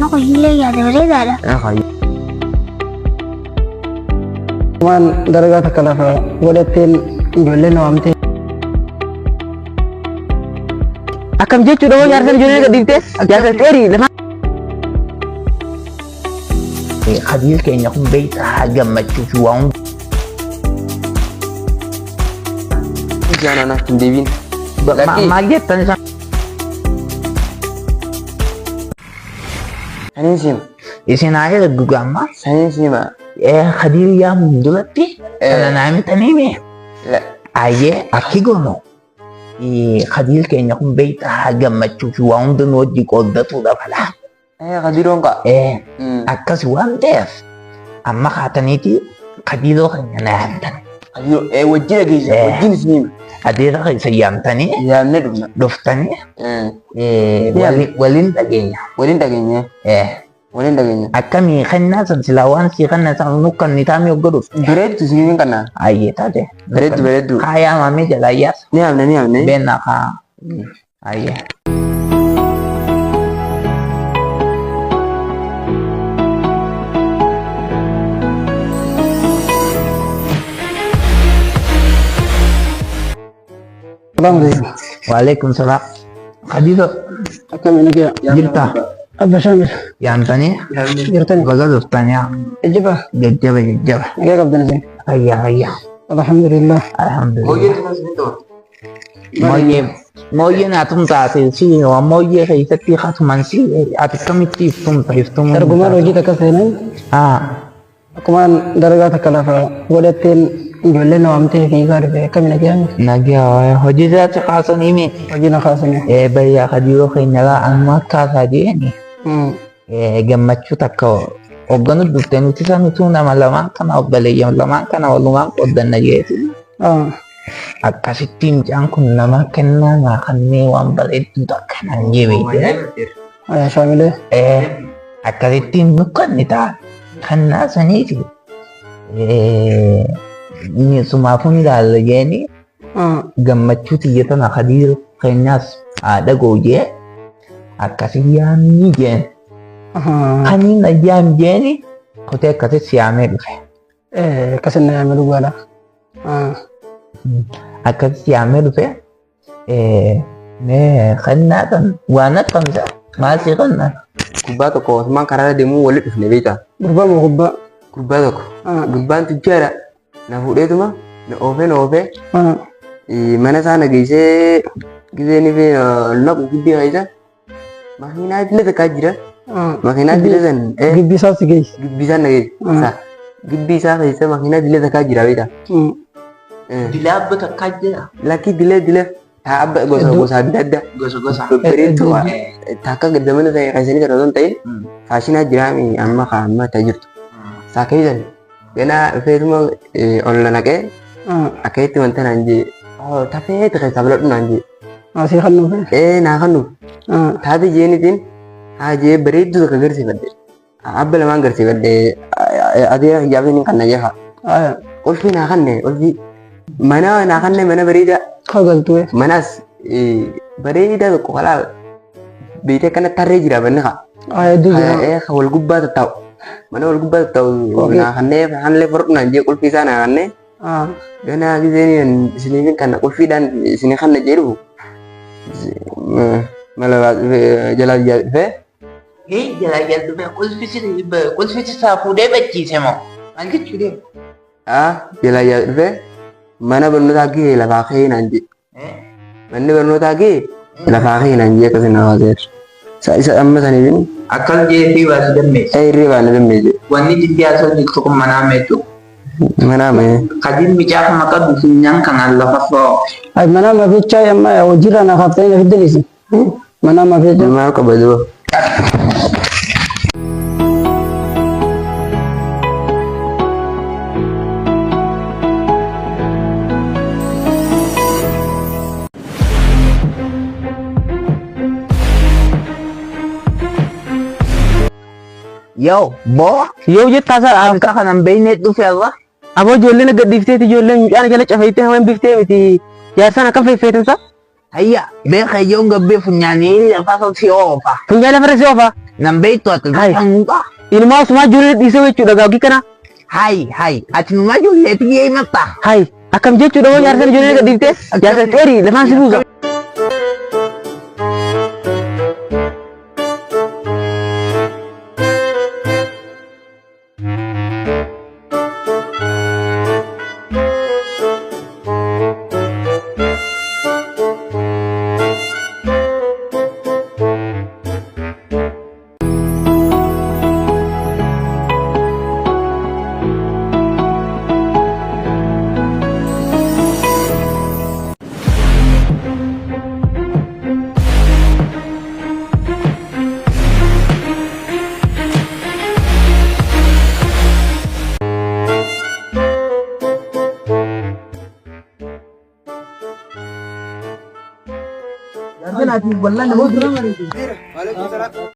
Ako hile ya de dada. كمان درجات كلافة ولكن يقول لنا وامتي أكم جيت شو يارسل جوني كديته يارسل تيري لما خديل كأن يكون بيت حاجة ما تشوفون Jangan anak Devin. ما جت تنسى Sanin sih, إيشين عايز الجامعة sanin sih mak. خديل يا مدلتي أنا نعمل تنيمي La, أيه أكيدونو خديل كأن يكون بيت حاجة ما تشوفون دنوجي قدرته ده فلا kadirong kak. akkas waan ta'eef amma kaataniiti qadiidoo keenya na yaamtan Kadir, wajjin lagi, wajjin sini. adeera keessa yaamtanii Ya, ni dulu. dhuftanii Iya. waliin dhageenya Walin dagingnya, walin dagingnya. akkamii kennaa san silaa waan sii kenna san nukkan ni taamii ogga dhufte Bered tu sini kan na. ayyee taate Bered tu. kaayaa maamee jalaa yaasa Ni amne. beennaa kaa ayyee السلام عليكم waalaikum salaam qadiidoo كم انك يا jirtaa ابا شامل yaamtanii يرتني baga dhuftanii الجبهه jajjaba jajjaba يا قبضنا زين ayyaa الحمد لله alhamdulillah tu sini tu. mooyyeen atum taate si mooyyee keessatti hatuman si ati kamitti iftum ترجمان وجيتك كثيرا كمان درجات كلافة ولكن يقول لنا وامتي في غارب كم انك يا nagaa hojii isaatti kaasaniimi وجينا خاصني bayyaa kadiyoo keenyagaa amma akkaataa jeeni gammachuu takka hogganu dhuftee nuti sanituu nama lamaan kana obboleeyyan lamaan kana walumaan qoddanna jeeti akkasittiin jaan kun nama kennaa naa kannee waan bareedduu takka nan jebeete يا شامل akkasittiin nukkanni ta'a kannaa saniifi sumaafuu ni ilaalla jeeni gammachuu xiyya tana kadiir keenyaas haadha goojee akkasii yaamni jeen kaniin ayyaam jeeni kutee akkasitti siyaamee dhufe كسرنا يعملوا بالا akkasitti siyaamee dhufe mee kannaa kan waan akkamisa maal si kannaa Gurbaa tokko Osmaan karaa deemuu walitti dhufne beektaa? غربا وغبا Gurbaa tokko. Gurbaan tujjaadha. Na fuudheetuma na oofee mana isaa na geessee gisee fi naqu gibbii keessa makiinaa idilee takkaa jira. Makiinaa idilee san جيبي ساسي جيس gibbii isaa na geessa. Gibbii isaa keessa makiinaa idilee takkaa jira beektaa? dilaa bakka akkaa jira Lakkii idilee taa'aa gosa adda addaa. gosa Babbareedduu takka gaddamana ta'e keessanii kan osoo hin ta'in faashinaa jiraami amma ta'aa jirtu. Isaa keessan ganaa dhufeetuma ol naqee akkasitti wanta naan jee tafeeti keessaa biladhu naan jee سي خلنا naa kannu taate jeenitiin haa jee bareedduu takka agarsiifadhe abba lamaan agarsiifadhe adeera hijaabiin kan na jefa qulfii naa kanne qulfii mana naa kanne mana bareedaa خجلتوه manas bareedaa tokko kalaa beekee kana tarree jira banni kaa دوجا wal gubbaa tattaa'u mana wal gubbaa tattaa'u naa kannee hanlee fudhadhu naan jee qulfii isaa naa kannee ganaa giseen isiniifin kana qulfiidhaan isinii kanna jedhu mala jalaa dhufee jalaa jaldufe qulfisi isaa fuudhee bachiise moo maal jechuudha jalaa dhufee mana barnootaa gahee lafaa ka'ee naan jee manni barnootaa gahee lafaa ka'ee naan jee akkasii naa waaseera isa amma saniifin akkas jeetii baasi dammeessa irree baana dammeesse wanni jiddiyaa sun jirtu kun manaa meetu manaa mee kadin micaaf maqaa bifinyaan kanaan lafa fa'oo ay mana ma fi chai amma ya wajira na kaftain fi dilisi mana ma fi chai maa qabaduu Yo, bo, yoo jettaa isaa akka kanan beeyneet dhufe Allah. aboo ijoolleen aga difteeti ijoolleen mucaan jala cafeettee hamaan biftee miti jaarsaan akka feeffeetansa Hayya, beeka yoon gabbee funyaanii lafa si oofa. funyaa lafarra si oofa Nan beektu ati Hai. muka. Ilmaa osumaa ijoollee dhiisee jechuudha gaagii kana. Hai. Ati numaa ijoollee tiyyee himatta. Hai akkam jechuudha moo jaarsan ijoollee gad dhiiftee jaarsan dheerii lafaan si buusa. Jaarsan ati wallaan namoota